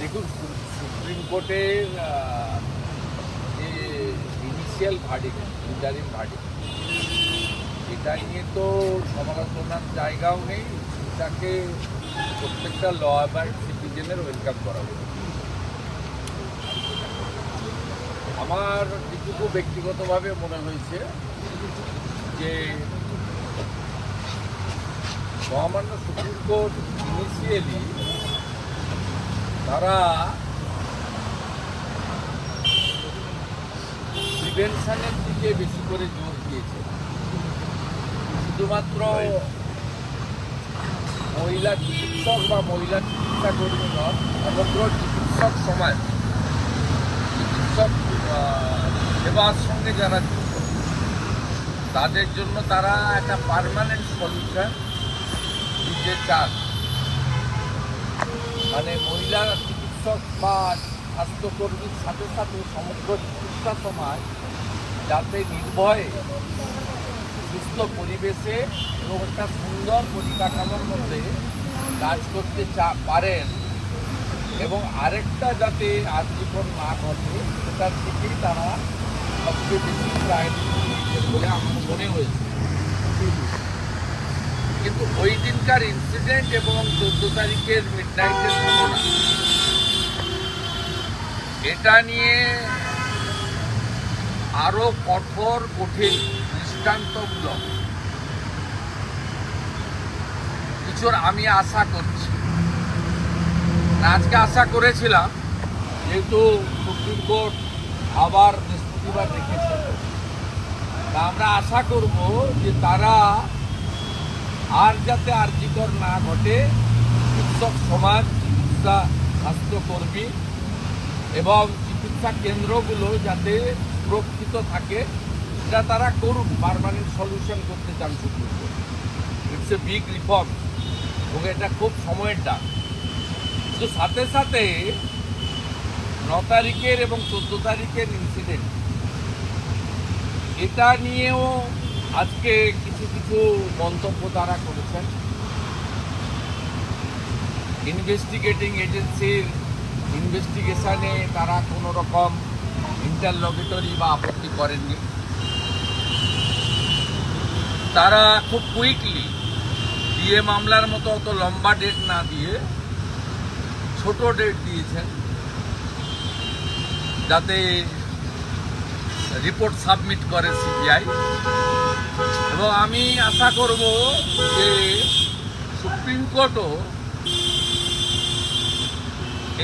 দেখুন, সুপ্রিম কোর্টের যে ইনিশিয়াল ভার্ডিক্ট, ইন্টারিম ভার্ডিক্ট, এটা নিয়ে তো সমালোচনার জায়গাও নেই। এটাকে প্রত্যেকটা ল অ্যাবাইড সিটিজেনের ওয়েলকাম করা উচিত। আমার যেটুকু ব্যক্তিগতভাবে মনে হয়েছে যে মহামান্য সুপ্রিম কোর্ট ইনিশিয়ালি তারা প্রিভেনশনের দিকে বেশি করে জোর দিয়েছে। শুধুমাত্র মহিলা চিকিৎসক বা মহিলা চিকিৎসা কর্মী নন, সমগ্র চিকিৎসক সমাজ, চিকিৎসক সেবার সঙ্গে যারা যুক্ত, তাদের জন্য তারা একটা পার্মানেন্ট সলিউশন দিতে চান। মানে মহিলা চিকিৎসক বা স্বাস্থ্যকর্মীর সাথে সাথে সমগ্র চিকিৎসা সমাজ যাতে নির্ভয়ে সুস্থ পরিবেশে এবং একটা সুন্দর পরিকাঠামোর মধ্যে কাজ করতে পারেন, এবং আরেকটা যাতে আজীবন না ঘটে সেটার থেকেই তারা সবচেয়ে বেশি প্রায়োরিটি দিয়েছেন বলে আমার মনে হয়েছে। কিন্তু ওই দিনকার ইনসিডেন্ট এবং 14 তারিখের মিডনাইটের ঘটনা, এটা নিয়ে আরো কঠিন দৃষ্টান্তমূলক কিছুর আমি আশা করছি। আজকে আশা করেছিলাম, যেহেতু সুপ্রিম কোর্ট আবার বৃহস্পতিবার রেখেছে, তা আমরা আশা করব যে তারা আর যাতে আর্যিকর না ঘটে, চিকিৎসক সমাজ, চিকিৎসা স্বাস্থ্যকর্মী এবং চিকিৎসা কেন্দ্রগুলো যাতে সুরক্ষিত থাকে, এটা তারা করুন। পার্মানেন্ট সলিউশন করতে চান supreme court. It's a big reform এবং এটা খুব সময়ের ডাক। কিন্তু সাথে সাথে 9 তারিখের এবং 14 তারিখের ইনসিডেন্ট, এটা নিয়েও আজকে কিছু কিছু মন্তব্য তারা করেছেন। ইনভেস্টিগেটিং এজেন্সির ইনভেস্টিগেশনে তারা কোনো রকম ইন্টারলগেটরি বা আপত্তি করেননি। তারা খুব কুইকলি ডিএ মামলার মতো অত লম্বা ডেট না দিয়ে ছোট ডেট দিয়েছেন, যাতে রিপোর্ট সাবমিট করে সিবিআই। এবং আমি আশা করব যে সুপ্রিম কোর্টও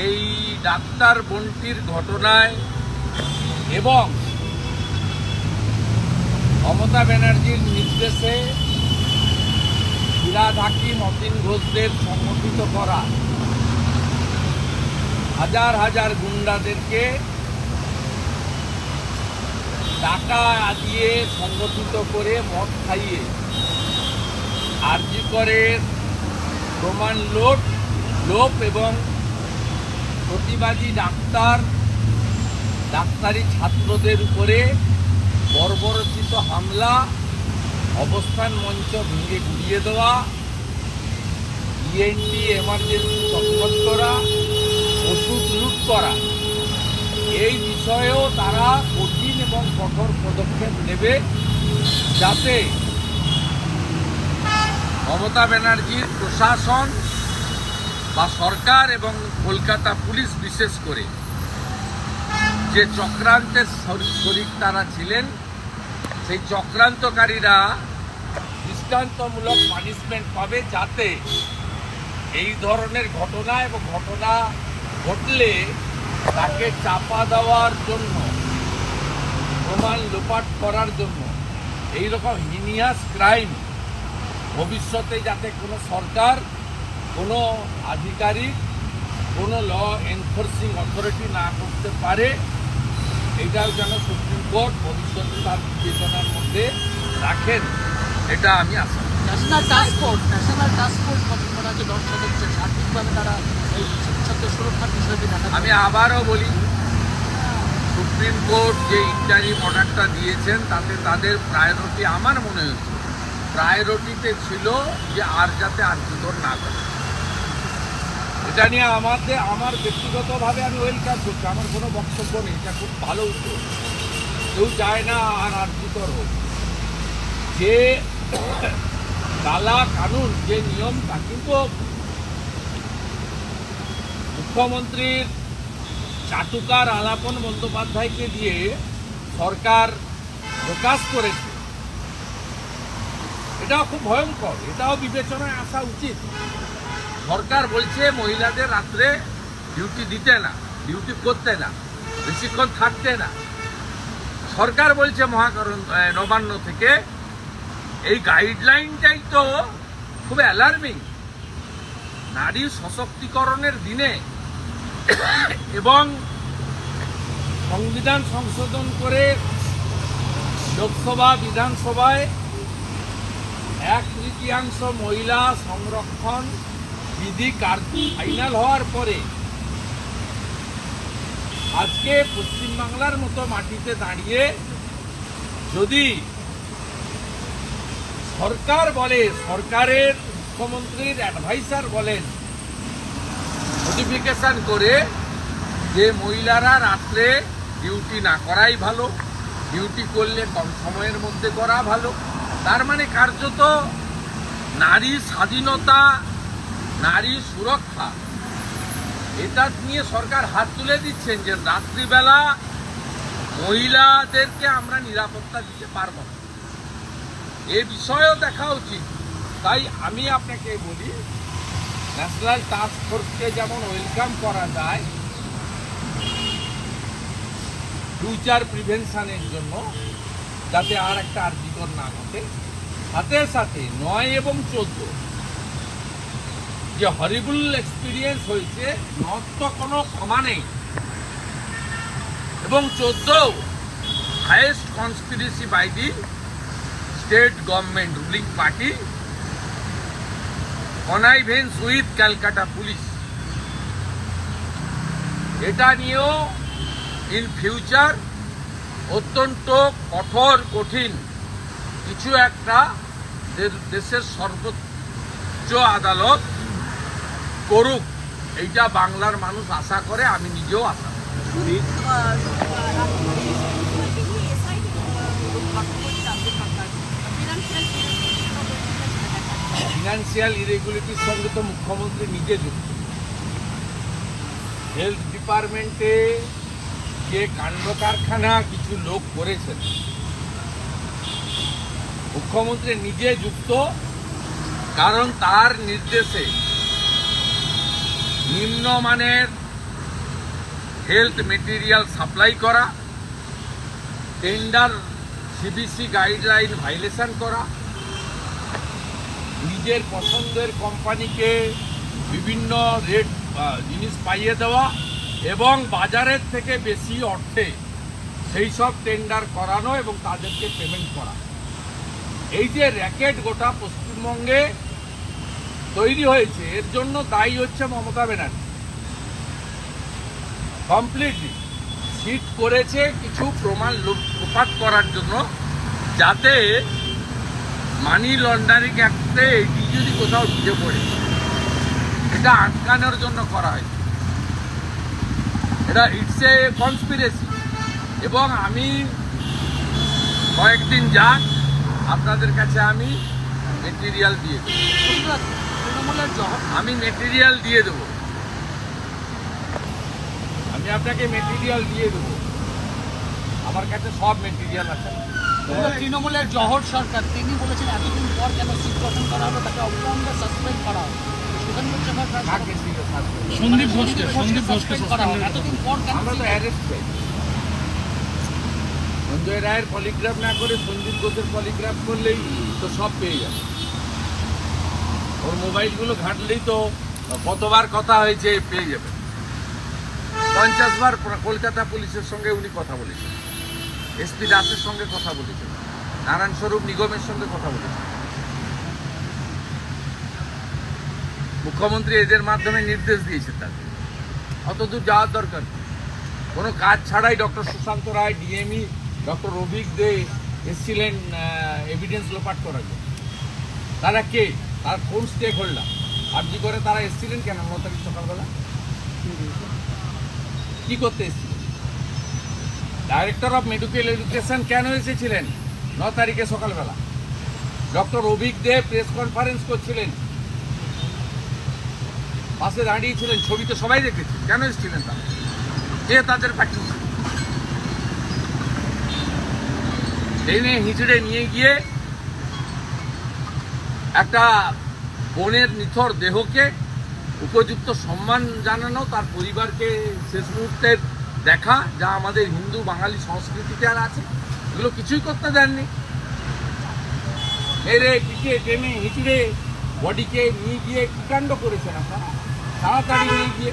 এই ডাক্তার বন্টির ঘটনায় এবং মমতা ব্যানার্জির নির্দেশে ফিরহাদ হাকিম, অতীন ঘোষদের সংগঠিত করা হাজার হাজার গুন্ডাদেরকে টাকা দিয়ে সংগঠিত করে মদ খাইয়ে আরজি করে প্রমাণ লোপ এবং প্রতিবাদী ডাক্তারি ছাত্রদের উপরে বর্বরচিত হামলা, অবস্থান মঞ্চ ভেঙে গুড়িয়ে দেওয়া, ইএনটি এমার্জেন্সি তৎপর করা, ওষুধ লুট করা, এই বিষয়েও তারা কঠিন এবং কঠোর পদক্ষেপ নেবে, যাতে মমতা ব্যানার্জির প্রশাসন বা সরকার এবং কলকাতা পুলিশ বিশেষ করে যে চক্রান্তের শরিক তারা ছিলেন, সেই চক্রান্তকারীরা দৃষ্টান্তমূলক পানিশমেন্ট পাবে, যাতে এই ধরনের ঘটনা এবং ঘটনা ঘটলে তাকে চাপা দেওয়ার জন্য, প্রমাণ লোপাট করার জন্য, এইরকম হিনিয়াস ক্রাইম ভবিষ্যতে যাতে কোনো সরকার, কোনো আধিকারিক, কোনো ল এনফোর্সিং অথরিটি না করতে পারে, এটাও যেন সুপ্রিম কোর্ট ভবিষ্যতে তার বিবেচনার মধ্যে রাখেন, এটা আমি আশা করি। ন্যাশনাল টাস্ক ফোর্স গঠন করা হচ্ছে 10 সদস্যের, সার্বিকভাবে তারা এই চিকিৎসকদের সুরক্ষার বিষয়টি দেখা। আমি আবারও বলি, সুপ্রিম কোর্ট যে ইন্টারিম অর্ডারটা দিয়েছেন, তাতে তাদের প্রায়োরিটি, আমার মনে হচ্ছে প্রায়োরিটিতে ছিল যে আর যাতে আর্যিকর না করে। এটা নিয়ে আমার ব্যক্তিগতভাবে আমি ওয়েলকাম করছি, আমার কোনো বক্তব্য নেই। এটা খুব ভালো উদ্যোগ, কেউ চায় না আর আর্থিকর হোক। যে কালা কানুন, যে নিয়ম, তা কিন্তু মুখ্যমন্ত্রীর চাটুকার আলাপন বন্দ্যোপাধ্যায়কে দিয়ে সরকার প্রকাশ করেছে, এটাও খুব ভয়ঙ্কর। এটাও বিবেচনায় আসা উচিত। সরকার বলছে মহিলাদের রাত্রে ডিউটি দিতে না, ডিউটি করতে না, বেশিক্ষণ থাকতে না। সরকার বলছে নবান্ন থেকে। এই গাইডলাইনটাই তো খুব অ্যালার্মিং। নারী সশক্তিকরণের দিনে এবং সংবিধান সংশোধন করে লোকসভা বিধানসভায় 1/3 মহিলা সংরক্ষণ বিধি ফাইনাল হওয়ার পরে আজকে পশ্চিমবাংলার মতো মাটিতে দাঁড়িয়ে যদি সরকার বলে, সরকারের মুখ্যমন্ত্রীর অ্যাডভাইসার বলেন নোটিফিকেশন করে যে মহিলারা রাত্রে ডিউটি না করাই ভালো, ডিউটি করলে কম সময়ের মধ্যে করা ভালো, তার মানে কার্যত নারী স্বাধীনতা, নারী সুরক্ষা, এটা নিয়ে সরকার হাত তুলে দিচ্ছেন যে রাত্রিবেলা মহিলাদেরকে আমরা নিরাপত্তা দিতে পারবো না। এ বিষয়েও দেখা উচিত। তাই আমি আপনাকে বলি, ন্যাশনাল টাস্ক ফোর্সকে যেমন ওয়েলকাম করা যায় ফিউচার প্রিভেনশনের জন্য, যাতে আর একটা আর্থিকর না ঘটে, সাথে সাথে 9 এবং 14 যে হরিবল এক্সপিরিয়েন্স হয়েছে, 9 তো কোনো ক্ষমা নেই, এবং 14 highest conspiracy by the state government ruling party connivance with Calcutta police. এটা নিয়েও ইন ফিউচার অত্যন্ত কঠোর কঠিন কিছু একটা দেশের সর্বোচ্চ আদালত করুক, এইটা বাংলার মানুষ আশা করে, আমি নিজেও আশা করি। ফিনান্সিয়াল ইরেগুলারিটির সঙ্গে তো মুখ্যমন্ত্রী নিজে যুক্ত। হেলথ ডিপার্টমেন্টে যে কাণ্ড কারখানা কিছু লোক করেছেন, মুখ্যমন্ত্রী নিজে যুক্ত, কারণ তার নির্দেশে নিম্নমানের হেলথ মেটেরিয়াল সাপ্লাই করা, টেন্ডার সিবিসি গাইডলাইন ভাইলেশন করা, নিজের পছন্দের কোম্পানিকে বিভিন্ন রেট জিনিস পাইয়ে দেওয়া এবং বাজারের থেকে বেশি অর্থে সেই সব টেন্ডার করানো এবং তাদেরকে পেমেন্ট করা। এই যে র্যাকেট গোটা পশ্চিমবঙ্গে তৈরি হয়েছে, এর জন্য দায়ী হচ্ছে মমতা ব্যানার্জি। কমপ্লিটলি সিট করেছে কিছু প্রমাণ লোপাট করার জন্য, যাতে মানি লন্ডারিং অ্যাক্টে এটি যদি কোথাও ঢুকে পড়ে, এটা আটকানোর জন্য করা হয়েছে। এটা ইটস এ কনস্পিরেসি। এবং আমি কয়েকদিন যাক আপনাদের কাছে আমি মেটেরিয়াল দিয়ে দেবো, আমি মেটেরিয়াল দিয়ে দেবো, আমি আপনাকে মেটেরিয়াল দিয়ে দেবো, আমার কাছে সব মেটেরিয়াল আছে। তৃণমূলের জহর সরকার তিনি বলেছেন এতদিন পর কেন সিট গঠন করা হলো, তাকে অবিলম্বে সাসপেন্ড করা হবে। সন্দীপ ঘোষকে করা হবে এতদিন পর কেন? আমরা তো অ্যারেস্ট পেয়েছি। সঞ্জয় রায়ের পলিগ্রাফ না করে সন্দীপ ঘোষের পলিগ্রাফ করলেই তো সব পেয়ে যাবে। ওর মোবাইলগুলো ঘাঁটলেই তো কতবার কথা হয়েছে পেয়ে যাবে। 50 বার কলকাতা পুলিশের সঙ্গে উনি কথা বলেছেন, এসপি দাসের সঙ্গে কথা বলেছেন, নারায়ণ স্বরূপ নিগমের সঙ্গে কথা বলেছেন। মুখ্যমন্ত্রী এদের মাধ্যমে নির্দেশ দিয়েছেন তাদের, অতদূর যাওয়ার দরকার। কোনো কাজ ছাড়াই ডক্টর সুশান্ত রায়, ডিএমই ডক্টর অভিক দে এসেছিলেন এভিডেন্স লোপাট করার জন্য। তারা কে? তার কোন স্টেক হোল্ডার? আরজি করে তারা এসেছিলেন কেন 9 তারিখ সকালবেলা? কি করতে এসেছিলেন? ডাইরেক্টর অফ মেডিকেল এডুকেশন কেন এসেছিলেন 9 তারিখে সকালবেলা? ডক্টর অভিক দে প্রেস কনফারেন্স করছিলেন, পাশে দাঁড়িয়েছিলেন, ছবিতে সবাই দেখেছে। কেন এসেছিলেন তারা? কে তাদের প্র্যাকটিস টেনে হিঁচড়ে নিয়ে গিয়ে একটা বোনের নিথর দেহকে উপযুক্ত সম্মান জানানো, তার পরিবারকে শেষ মুহূর্তের দেখা, যা আমাদের হিন্দু বাঙালি সংস্কৃতিতে আর আছে, এগুলো কিছুই করতে দেননি। মেরে পিটিয়ে টেনে হিঁচড়ে বডিকে নিয়ে গিয়ে কি কাণ্ড করেছেন আপনারা? তাড়াতাড়ি নিয়ে গিয়ে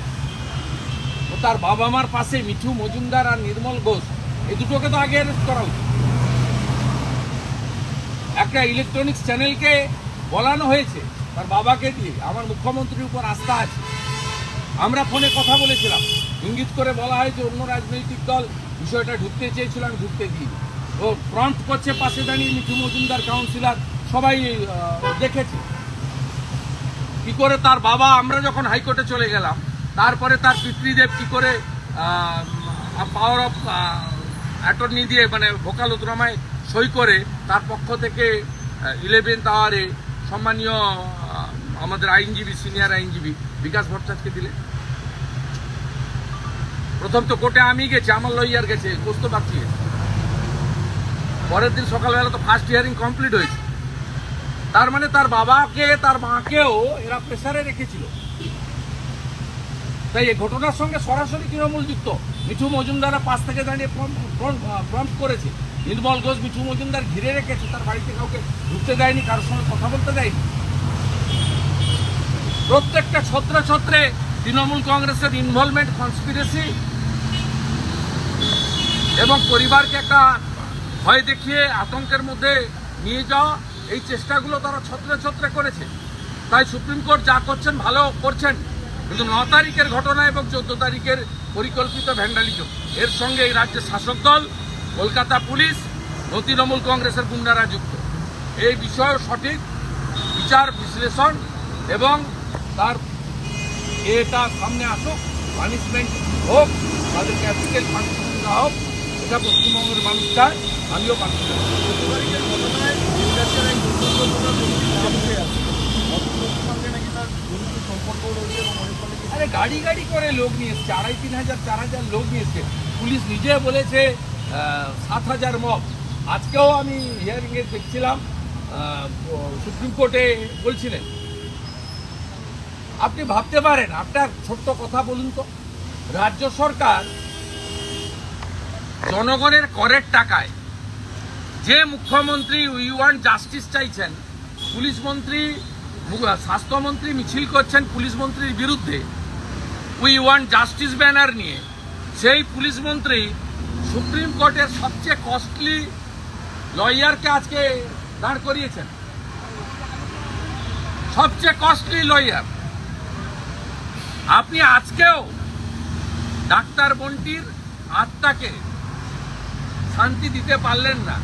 ও তার বাবা মার পাশে মিঠু মজুমদার আর নির্মল ঘোষ, এই দুটোকে তো আগে অ্যারেস্ট করা উচিত। একটা ইলেকট্রনিক্স চ্যানেলকে বলানো হয়েছে তার বাবাকে দিয়ে, আমার মুখ্যমন্ত্রীর উপর আস্থা আছে। আমরা ফোনে কথা বলেছিলাম, ইঙ্গিত করে বলা হয় যে অন্য রাজনৈতিক দল বিষয়টা ঢুকতে চেয়েছিল, আমি ঢুকতে দিই। ও প্রম্পট করছে পাশে দাঁড়িয়ে মিঠু মজুমদার কাউন্সিলর, সবাই দেখেছে কি করে তার বাবা। আমরা যখন হাইকোর্টে চলে গেলাম, তারপরে তার পিতৃদেব কি করে পাওয়ার অফ অ্যাটর্নি দিয়ে মানে ভোকালতনামায় সই করে তার পক্ষ থেকে 11th আওয়ারে সম্মানীয় আমাদের আইনজীবী, সিনিয়র আইনজীবী বিকাশ ভট্টাচার্যকে দিলে। প্রথম তো কোর্টে আমি গেছি, আমার লয়ার গেছে, কোর্ট তো বাকি গেছে। পরের দিন সকালবেলা তো ফার্স্ট হিয়ারিং কমপ্লিট হয়েছে। তার মানে তার বাবাকে তার মাকেও এরা প্রেসারে রেখেছিল। তাই এই ঘটনার সঙ্গে সরাসরি তৃণমূল যুক্ত। মিঠু মজুমদাররা পাশ থেকে দাঁড়িয়ে প্রম্পট করেছে, নির্মল ঘোষ মিঠু মজুমদার ঘিরে রেখেছে, তার বাড়িতে কাউকে ঢুকতে দেয়নি, কারোর সঙ্গে কথা বলতে দেয়নি। প্রত্যেকটা ছত্রে ছত্রে তৃণমূল কংগ্রেসের ইনভলভমেন্ট, কনস্পিরেসি এবং পরিবারকে একটা ভয় দেখিয়ে আতঙ্কের মধ্যে নিয়ে যাওয়া, এই চেষ্টাগুলো তারা ছত্রে ছত্রে করেছে। তাই সুপ্রিম কোর্ট যা করছেন ভালো করছেন, কিন্তু 9 তারিখের ঘটনা এবং 14 তারিখের পরিকল্পিত ভ্যান্ডালিজম, এর সঙ্গে এই রাজ্যের শাসক দল, কলকাতা পুলিশ, তৃণমূল কংগ্রেসের গুন্ডারা যুক্ত। এই বিষয়েও সঠিক বিচার বিশ্লেষণ এবং তার এটা সামনে আসুক, পানিশমেন্ট হোক, তাদের ক্যাপিটাল পানিশমেন্ট দেওয়া হোক, এটা পশ্চিমবঙ্গের মানুষ চায়, আমিও পাচ্ছি। আরে গাড়ি গাড়ি করে লোক নিয়ে এসছে, 2500 4000 লোক নিয়ে এসছে। পুলিশ নিজে বলেছে 7000 মব। আজকেও আমি হিয়ারিংয়ে দেখছিলাম, সুপ্রিম কোর্টে বলছিলেন। আপনি ভাবতে পারেন, আপনার ছোট্ট কথা বলুন তো, রাজ্য সরকার জনগণের করের টাকায় যে মুখ্যমন্ত্রী উই ওয়ান্ট জাস্টিস চাইছেন, পুলিশ মন্ত্রী, স্বাস্থ্যমন্ত্রী মিছিল করছেন পুলিশ মন্ত্রীর বিরুদ্ধে উই ওয়ান্ট জাস্টিস ব্যানার নিয়ে, সেই পুলিশ মন্ত্রী সুপ্রিম কোর্টের সবচেয়ে কস্টলি লয়ারকে আজকে দাঁড় করিয়েছেন। সবচেয়ে কস্টলি লয়ার। আপনি আজকেও ডাক্তার বন্টির আত্মাকে শান্তি দিতে পারলেন না।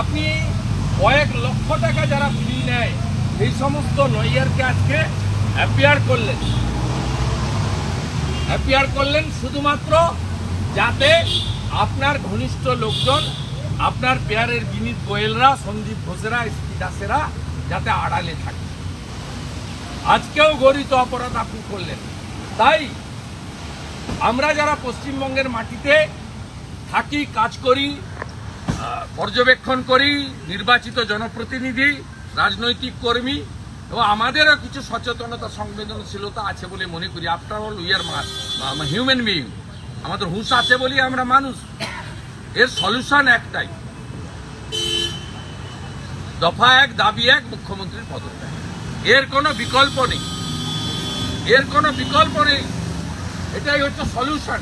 আপনি কয়েক লক্ষ টাকা যারা ফি নেয়, এই সমস্ত লয়ারকে আজকে অ্যাপিয়ার করলেন শুধুমাত্র যাতে আপনার ঘনিষ্ঠ লোকজন, আপনার পেয়ারের বিনীত গোয়েলরা, সন্দীপ ঘোষেরা, এসপি দাসেরা যাতে আড়ালে থাকে। আজকেও গরিত অপরাধ আপনি করলেন। তাই আমরা যারা পশ্চিমবঙ্গের মাটিতে থাকি, কাজ করি, পর্যবেক্ষণ করি, নির্বাচিত জনপ্রতিনিধি, রাজনৈতিক কর্মী, এবং আমাদেরও কিছু সচেতনতা, সংবেদনশীলতা আছে বলে মনে করি। After all we are human being, আমাদের হুঁশ আছে বলি আমরা মানুষ। এর সলিউশন একটাই, দফা 1 দাবি 1, মুখ্যমন্ত্রীর পদত্যাগ। এর কোনো বিকল্প নেই, এটাই হচ্ছে সলিউশন।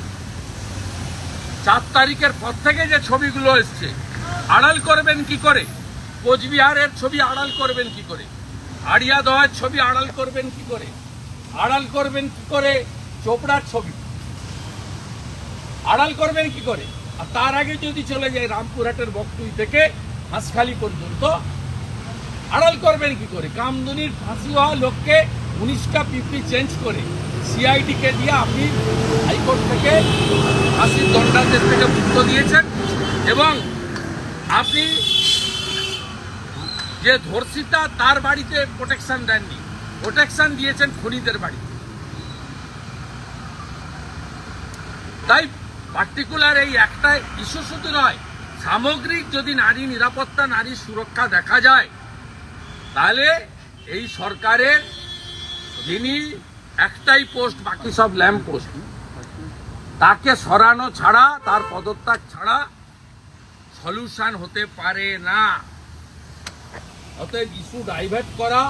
4 তারিখের পর থেকে যে ছবিগুলো এসছে, আড়াল করবেন কি করে? কোচবিহারের ছবি আড়াল করবেন কি করে? আড়িয়া দহের ছবি আড়াল করবেন কি করে? চোপড়ার ছবি আড়াল করবেন কি করে? আর তার আগে যদি চলে যায় রামপুরহাটের বকটুই থেকে হাঁসখালি পর্যন্ত, আড়াল করবেন কি করে? কামদুনির ফাঁসি হওয়া লোককে 19টা পিপি চেঞ্জ করে সিআইডিকে দিয়ে আপনি হাইকোর্ট থেকে ফাঁসির দণ্ডাদেশ থেকে মুক্ত দিয়েছেন, এবং আপনি যে ধর্ষিতা তার বাড়িতে প্রোটেকশন দেননি, প্রোটেকশন দিয়েছেন খুনিদের বাড়িতে। তাই পার্টিকুলার এই একটা ইস্যু শুধু নয়, সামগ্রিক যদি নারী নিরাপত্তা, নারী সুরক্ষা দেখা যায়, তাহলে এই সরকারের যিনি একটাই পোস্ট, বাকি সব ল্যাম্প পোস্ট, তাকে সরানো ছাড়া, তার পদত্যাগ ছাড়া সলিউশন হতে পারে না। অতএব ইস্যু ডাইভার্ট করা,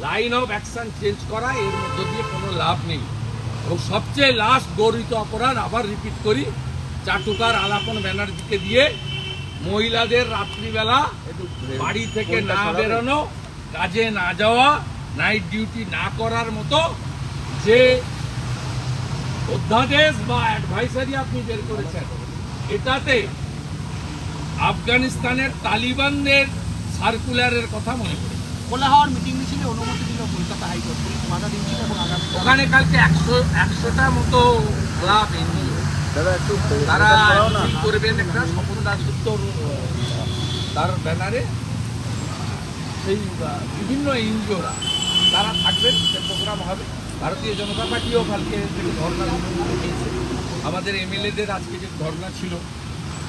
লাইন অফ অ্যাকশন চেঞ্জ করা, এর মধ্য দিয়ে কোনো লাভ নেই। এবং সবচেয়ে লাস্ট গৌরিত অপরাধ, আবার রিপিট করি, চাটুকার আলাপন ব্যানার্জিকে দিয়ে মহিলাদের রাত্রিবেলা বাড়ি থেকে না বেরোনো, কাজে না যাওয়া, নাইট ডিউটি না করার মতো যে অধ্যাদেশ বা অ্যাডভাইসারি আপনি বের করেছেন, এটাতে আফগানিস্তানের তালিবানদের সার্কুলারের কথা মনে করি। খোলা হওয়ার মিটিং মিছিলে অনুমতি দিল কলকাতা হাইকোর্ট, বাধা দিচ্ছিল এবং ওখানে কালকে 100টা মতো ক্লাব এনজিও তারা করবেন একটা স্বপন দাসগুপ্ত তার ব্যানারে, সেই বিভিন্ন এনজিওরা তারা থাকবেন, সে প্রোগ্রাম হবে। ভারতীয় জনতা পার্টিও কালকে ধর্না দিয়েছে, আমাদের এমএলএদের আজকে যে ধর্না ছিল,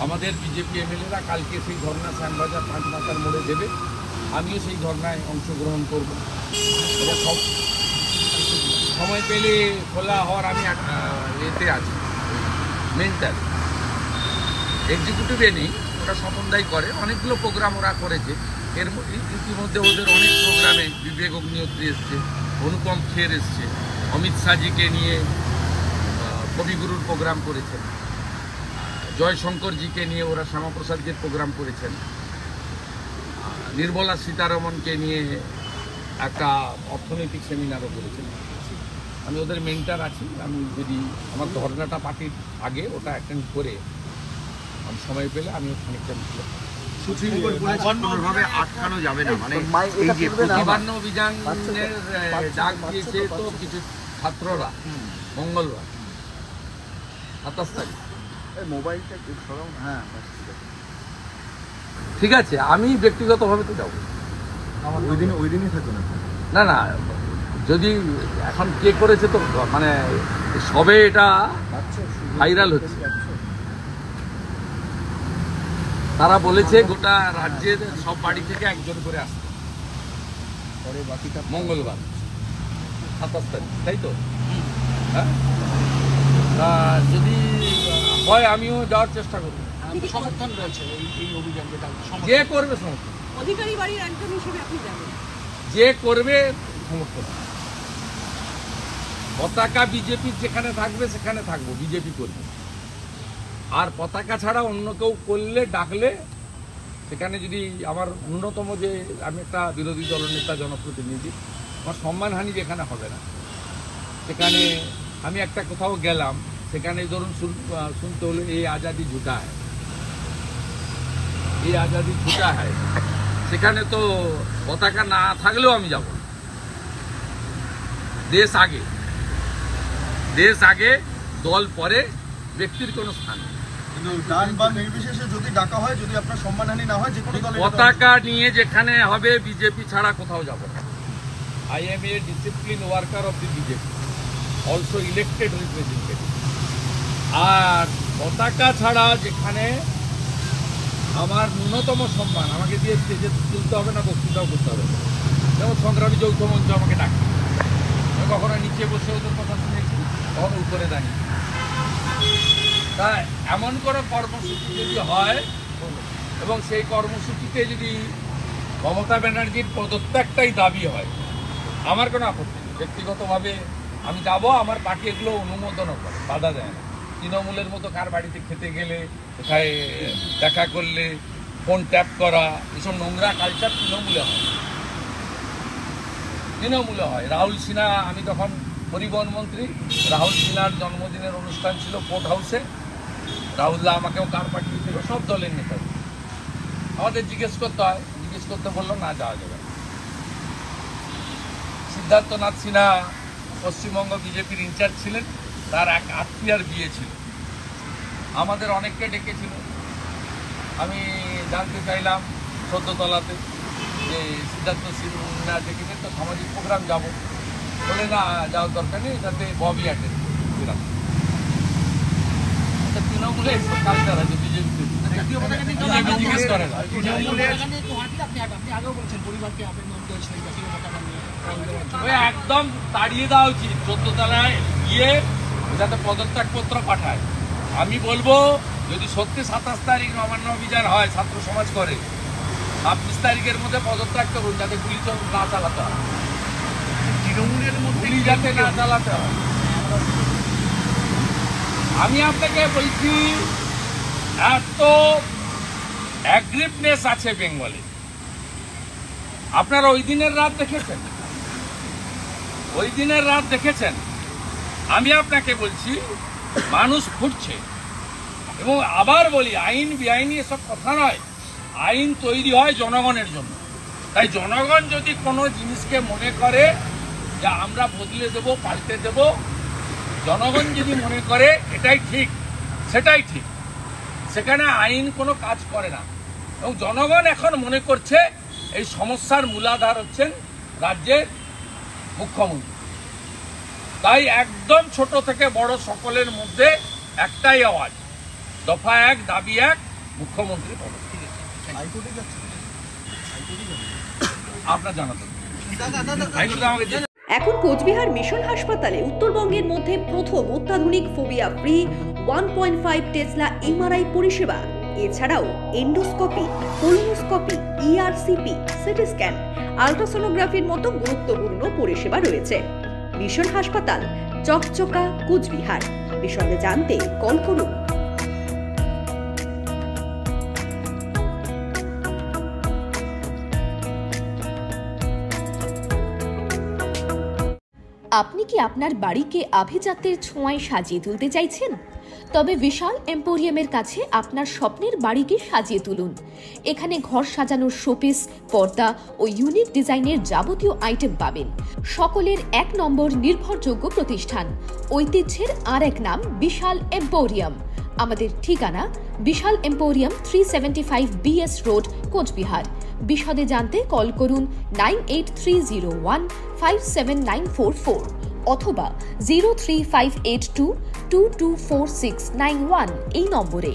আমাদের বিজেপি এমএলএরা কালকে সেই ধর্না শ্যামবাজার 5 মাথার মোড়ে দেবে, আমিও সেই ধর্নায় অংশগ্রহণ করব। সময় পেলে খোলা হওয়ার আমি এতে আছি, মেন্টাল এক্সিকিউটিভে নেই, ওরা স্বপনদাই করে, অনেকগুলো প্রোগ্রাম ওরা করেছে। এর ইতিমধ্যে ওদের অনেক প্রোগ্রামে বিবেক অগ্নিহোত্রী এসছে, অনুপম খের এসছে, অমিত শাহজিকে নিয়ে কবিগুরুর প্রোগ্রাম করেছেন, জয়শঙ্করজিকে নিয়ে ওরা শ্যামাপ্রসাদজির প্রোগ্রাম করেছেন, নির্মলা সীতারমনকে নিয়ে একটা অর্থনৈতিক সেমিনারও করেছেন। আমি ওদের মেন্টার আছি, আমি যদি আমার ধর্নাটা পার্টির আগে ওটা অ্যাটেন্ড করে আমি সময় পেলে আমি খানিকটা আটকানো যাবে না, মানে নবান্ন অভিযানের ডাক দিয়েছে তো কিছু ছাত্ররা মঙ্গলবার 27 তারিখ। মোবাইলটা হ্যাঁ ঠিক আছে, আমি ব্যক্তিগতভাবে তো যাবো, ওই দিনই থাকবে না না, যদি এখন কে করেছে তো মানে সবে এটা ভাইরাল হচ্ছে, তারা বলেছে গোটা রাজ্যের সব বাড়ি থেকে একজন করে আসবে পরে বাকিটা মঙ্গলবার 27 তারিখ, তাই তো? হ্যাঁ, যদি হয় আমিও যাওয়ার চেষ্টা করবো। সমর্থন রয়েছে এই অভিযান, যেটা যে করবে সমর্থন, অধিকারী বাড়ির একজন হিসেবে আপনি যাবেন, যে করবে সমর্থন। পতাকা বিজেপির যেখানে থাকবে সেখানে থাকবো, বিজেপি করবে। আর পতাকা ছাড়া অন্য কেউ করলে, ডাকলে, সেখানে যদি আমার ন্যূনতম, যে আমি একটা বিরোধী দলনেতা জনপ্রতিনিধি, আমার সম্মানহানি যেখানে হবে না, সেখানে আমি একটা কোথাও গেলাম, সেখানে ধরুন শুনতে হলো এই আজাদি ঝুটা হয়, এই আজাদি ঝুটা হয়, সেখানে তো পতাকা না থাকলেও আমি যাব। দেশ আগে, দেশ আগে, দল পরে, ব্যক্তির কোনো স্থান নেই। কিন্তু ডান বা নির্বিশেষে যদি ডাকা হয়, যদি আপনার সম্মানহানি না হয়, যে কোনো দলের পতাকা নিয়ে যেখানে হবে বিজেপি ছাড়া কোথাও যাব না। I am a discipline worker of the BJP, also elected representative. আর পতাকা ছাড়া যেখানে আমার ন্যূনতম সম্মান, আমাকে দিয়ে স্টেজে তুলতে হবে না, বক্তৃতাও করতে হবে না। যেমন সংগ্রামী যৌথ মঞ্চ আমাকে ডাকে, আমি কখনো নিচে বসে ওদের কথা শুনেছি, কখনো উপরে দাঁড়িয়ে। তা এমন কোনো কর্মসূচি যদি হয়, এবং সেই কর্মসূচিতে যদি মমতা ব্যানার্জির পদত্যাগটাই দাবি হয়, আমার কোনো আপত্তি নেই। ব্যক্তিগতভাবে আমি যাব, আমার পার্টি এগুলো অনুমোদনও করে, বাধা দেয় না। তৃণমূলের মতো কার বাড়িতে খেতে গেলে, কোথায় দেখা করলে ফোন ট্যাপ করা, এসব নোংরা কালচার তৃণমূলে হয়, তৃণমূলে হয়। রাহুল সিনহা, আমি তখন পরিবহন মন্ত্রী, রাহুল সিনহার জন্মদিনের অনুষ্ঠান ছিল কোর্ট হাউসে, রাহুলদা আমাকেও কার পাঠিয়েছিল, সব দলের নেতা। আমাদের জিজ্ঞেস করতে হয়, জিজ্ঞেস করতে বললো না, যাওয়া যাবে না। সিদ্ধার্থনাথ সিনহা পশ্চিমবঙ্গ বিজেপির ইনচার্জ ছিলেন, তার এক আত্মীয়ার বিয়ে ছিল, আমাদের অনেককে ডেকেছিল। আমি জানতে চাইলাম 14 তলাতে যে সিদ্ধার্থ সিনহা ডেকেছে, তো সামাজিক প্রোগ্রাম যাব, বলে না যাওয়ার দরকার নেই, এটাতে ববি অ্যাটেন্ড ছিলাম। তৃণমূলে এসব কালচার আছে বিজেপিতে, বিজেপি জিজ্ঞেস করে না। আপনি আগেও বলছেন পরিবারকে আবেদন করেছেন জাতীয় পতাকা নিয়ে। ওই একদম তাড়িয়ে দেওয়া উচিত, 14 তলায় গিয়ে যাতে পদত্যাগপত্র পাঠায়। আমি বলবো যদি সত্যি 27 তারিখ নবান্ন অভিযান হয়, ছাত্র সমাজ করে, 26 তারিখের মধ্যে পদত্যাগ করুন, যাতে গুলি না চালাতে হয়, তৃণমূলের মধ্যে গুলি যাতে না চালাতে হয়। আমি আপনাকে বলছি এত অ্যাগ্রিভনেস আছে বেঙ্গলে। আপনারা ওই দিনের রাত দেখেছেন, ওই দিনের রাত দেখেছেন। আমি আপনাকে বলছি মানুষ ফুটছে। এবং আবার বলি, আইন বেআইনি এসব কথা নয়, আইন তৈরি হয় জনগণের জন্য। তাই জনগণ যদি কোনো জিনিসকে মনে করে যে আমরা বদলে দেব, পাল্টে দেব, জনগণ যদি মনে করে এটাই ঠিক, সেটাই ঠিক, সেখানে আইন কোনো কাজ করে না। এবং জনগণ এখন মনে করছে এই সমস্যার মূলাধার হচ্ছেন রাজ্যের মুখ্যমন্ত্রী। তাই একদম ছোট থেকে বড় সকলের মধ্যে একটাই আওয়াজ, দফা 1, দাবি 1, মুখ্যমন্ত্রী পদত্যাগ। আপনার জানাতে আমাকে এখন কোচবিহার মিশন হাসপাতালে উত্তরবঙ্গের মধ্যে প্রথম অত্যাধুনিক ফোবিয়া ফ্রি 1.5 টেসলা এমআরআই পরিষেবা। এছাড়াও endoscopy, colonoscopy, ERCP, CT scan, আল্ট্রাসোনোগ্রাফির মতো গুরুত্বপূর্ণ পরিষেবা রয়েছে। মিশন হাসপাতাল, চকচকা, কোচবিহার। বিশদে জানতে কল করুন। আপনি কি আপনার বাড়িকে আভিজাত্যের ছোঁয়ায় সাজিয়ে তুলতে চাইছেন? তবে বিশাল এম্পোরিয়ামের কাছে আপনার স্বপ্নের বাড়িকে সাজিয়ে তুলুন। এখানে ঘর সাজানোর শোপিস, পর্দা ও ইউনিক ডিজাইনের যাবতীয় আইটেম পাবেন। সকলের 1 নম্বর নির্ভরযোগ্য প্রতিষ্ঠান, ঐতিহ্যের আর এক নাম বিশাল এম্পোরিয়াম। আমাদের ঠিকানা বিশাল এম্পোরিয়াম, 375 BS রোড, কোচবিহার। বিশদে জানতে কল করুন 9830157944 অথবা 03582224691 এই নম্বরে।